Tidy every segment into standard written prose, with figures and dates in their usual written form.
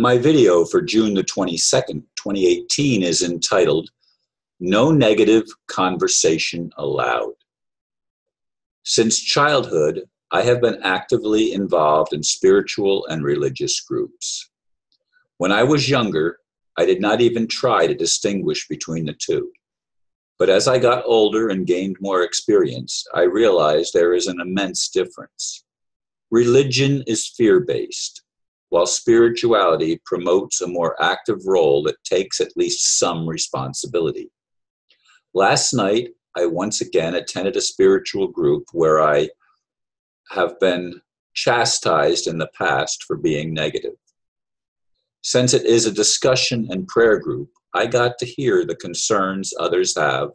My video for June the 22nd, 2018 is entitled, No Negative Conversation Allowed. Since childhood, I have been actively involved in spiritual and religious groups. When I was younger, I did not even try to distinguish between the two. But as I got older and gained more experience, I realized there is an immense difference. Religion is fear-based, while spirituality promotes a more active role that takes at least some responsibility. Last night, I once again attended a spiritual group where I have been chastised in the past for being negative. Since it is a discussion and prayer group, I got to hear the concerns others have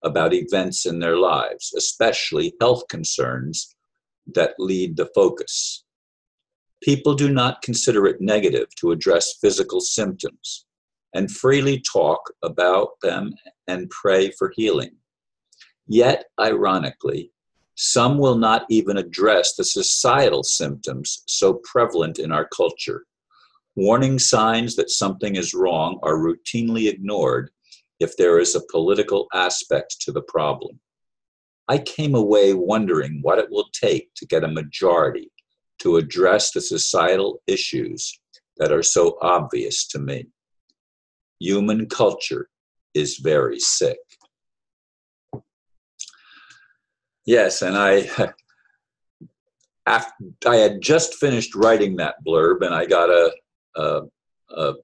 about events in their lives, especially health concerns that lead the focus. People do not consider it negative to address physical symptoms and freely talk about them and pray for healing. Yet, ironically, some will not even address the societal symptoms so prevalent in our culture. Warning signs that something is wrong are routinely ignored if there is a political aspect to the problem. I came away wondering what it will take to get a majority to address the societal issues that are so obvious to me. Human culture is very sick. Yes, and I had just finished writing that blurb, and I got a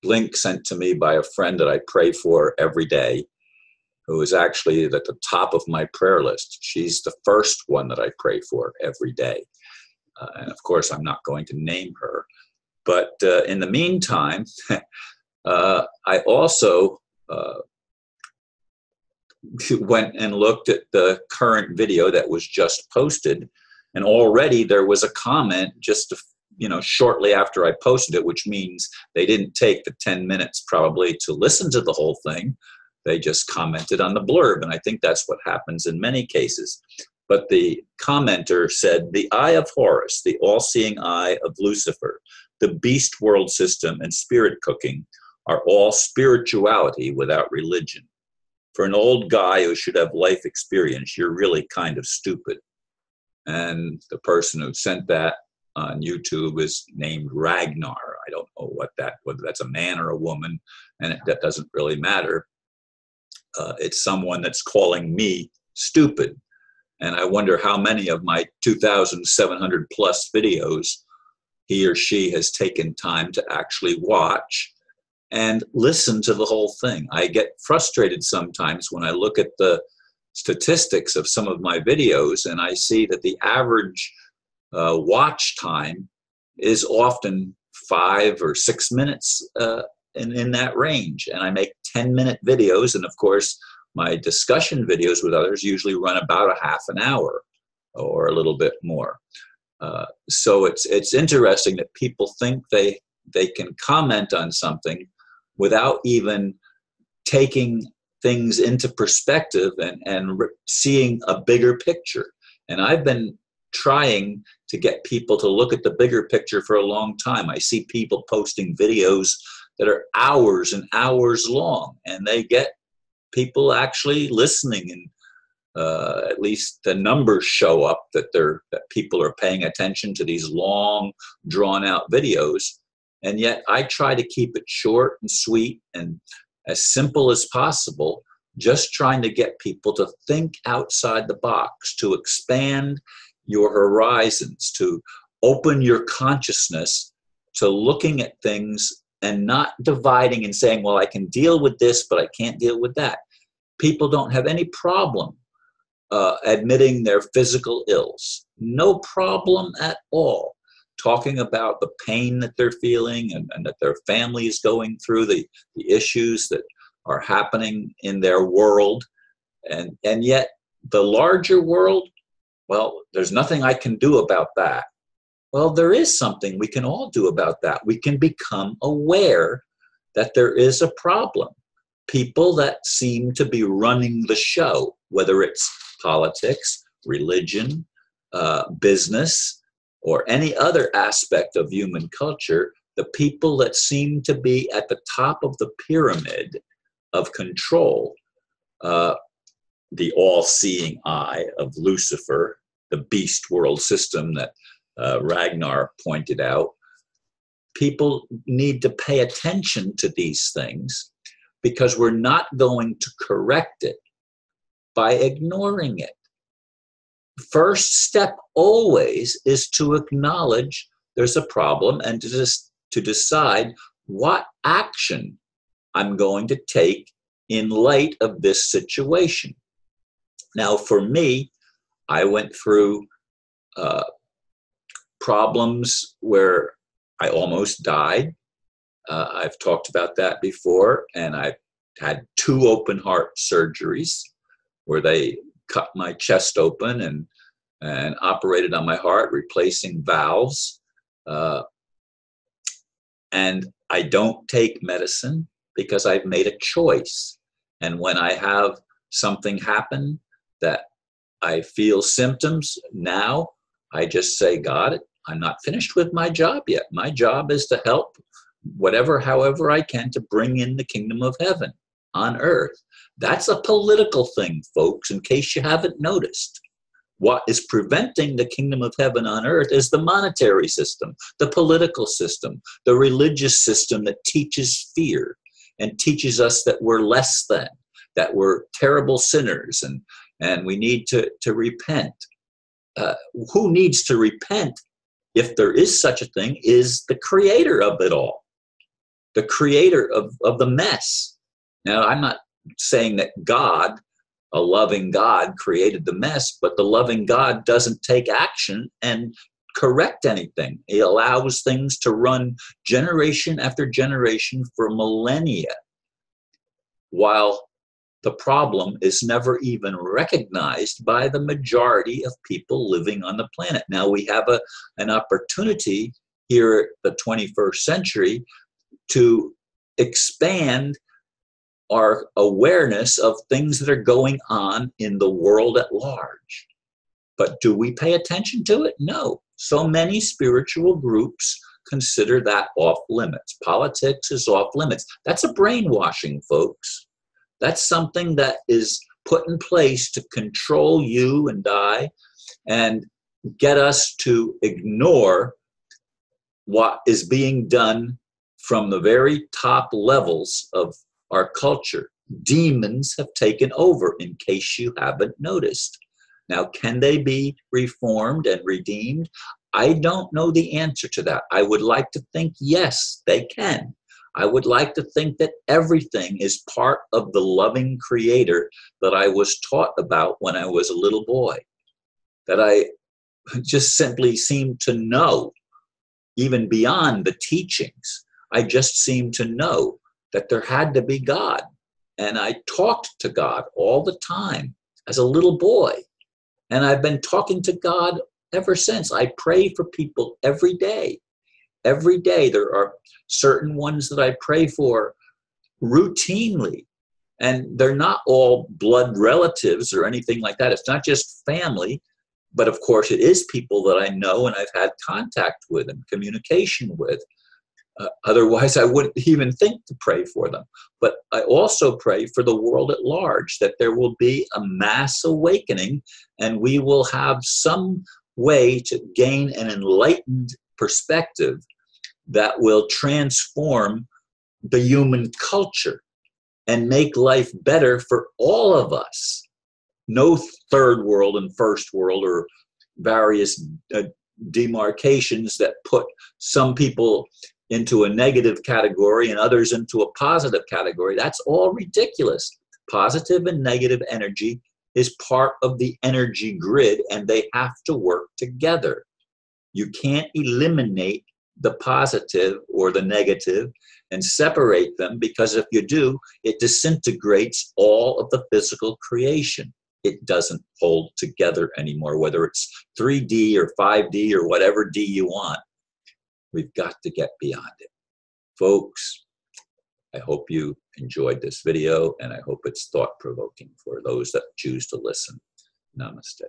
link sent to me by a friend that I pray for every day, who is actually at the top of my prayer list. She's the first one that I pray for every day. And of course, I'm not going to name her. But in the meantime, I also went and looked at the current video that was just posted. And already there was a comment just shortly after I posted it, which means they didn't take the 10 minutes probably to listen to the whole thing. They just commented on the blurb. And I think that's what happens in many cases. But the commenter said, the eye of Horus, the all-seeing eye of Lucifer, the beast world system and spirit cooking are all spirituality without religion. For an old guy who should have life experience, you're really kind of stupid. And the person who sent that on YouTube is named Ragnar. I don't know whether that's a man or a woman, and that doesn't really matter. It's someone that's calling me stupid. And I wonder how many of my 2,700 plus videos he or she has taken time to actually watch and listen to the whole thing. I get frustrated sometimes when I look at the statistics of some of my videos and I see that the average watch time is often 5 or 6 minutes in that range. And I make 10-minute videos, and of course, my discussion videos with others usually run about a half an hour or a little bit more. So it's interesting that people think they can comment on something without even taking things into perspective and seeing a bigger picture. And I've been trying to get people to look at the bigger picture for a long time. I see people posting videos that are hours and hours long, and they get people actually listening, and at least the numbers show up that people are paying attention to these long, drawn-out videos. And yet I try to keep it short and sweet and as simple as possible, just trying to get people to think outside the box, to expand your horizons, to open your consciousness to looking at things and not dividing and saying, well, I can deal with this, but I can't deal with that. People don't have any problem admitting their physical ills. No problem at all. Talking about the pain that they're feeling and that their family is going through, the issues that are happening in their world. And yet the larger world, well, there's nothing I can do about that. Well, there is something we can all do about that. We can become aware that there is a problem. People that seem to be running the show, whether it's politics, religion, business, or any other aspect of human culture, the people that seem to be at the top of the pyramid of control, the all-seeing eye of Lucifer, the beast world system that Ragnar pointed out, people need to pay attention to these things, because we're not going to correct it by ignoring it. First step always is to acknowledge there's a problem and to decide what action I'm going to take in light of this situation. Now, for me, I went through problems where I almost died. I've talked about that before, and I've had 2 open heart surgeries where they cut my chest open and operated on my heart, replacing valves. And I don't take medicine because I've made a choice. And when I have something happen that I feel symptoms, now I just say, God, I'm not finished with my job yet. My job is to help however I can to bring in the kingdom of heaven on earth. That's a political thing, folks, in case you haven't noticed. What is preventing the kingdom of heaven on earth is the monetary system, the political system, the religious system that teaches fear and teaches us that we're less than, that we're terrible sinners, and we need to repent. Who needs to repent, if there is such a thing, is the creator of it all, the creator of the mess. Now, I'm not saying that God, a loving God, created the mess, but the loving God doesn't take action and correct anything. He allows things to run generation after generation for millennia, while the problem is never even recognized by the majority of people living on the planet. Now we have an opportunity here at the 21st century to expand our awareness of things that are going on in the world at large. But do we pay attention to it? No. So many spiritual groups consider that off limits. Politics is off limits. That's a brainwashing, folks. That's something that is put in place to control you and I and get us to ignore what is being done from the very top levels of our culture. Demons have taken over, in case you haven't noticed. Now, can they be reformed and redeemed? I don't know the answer to that. I would like to think yes, they can. I would like to think that everything is part of the loving creator that I was taught about when I was a little boy, that I just simply seemed to know, even beyond the teachings. I just seemed to know that there had to be God. And I talked to God all the time as a little boy. And I've been talking to God ever since. I pray for people every day. Every day there are certain ones that I pray for routinely. And they're not all blood relatives or anything like that. It's not just family. But of course, it is people that I know and I've had contact with and communication with. Otherwise, I wouldn't even think to pray for them. But I also pray for the world at large, that there will be a mass awakening and we will have some way to gain an enlightened perspective that will transform the human culture and make life better for all of us. No third world and first world or various demarcations that put some people into a negative category and others into a positive category. That's all ridiculous. Positive and negative energy is part of the energy grid, and they have to work together. You can't eliminate the positive or the negative and separate them, because if you do, it disintegrates all of the physical creation. It doesn't hold together anymore, whether it's 3D or 5D or whatever D you want. We've got to get beyond it. Folks, I hope you enjoyed this video, and I hope it's thought-provoking for those that choose to listen. Namaste.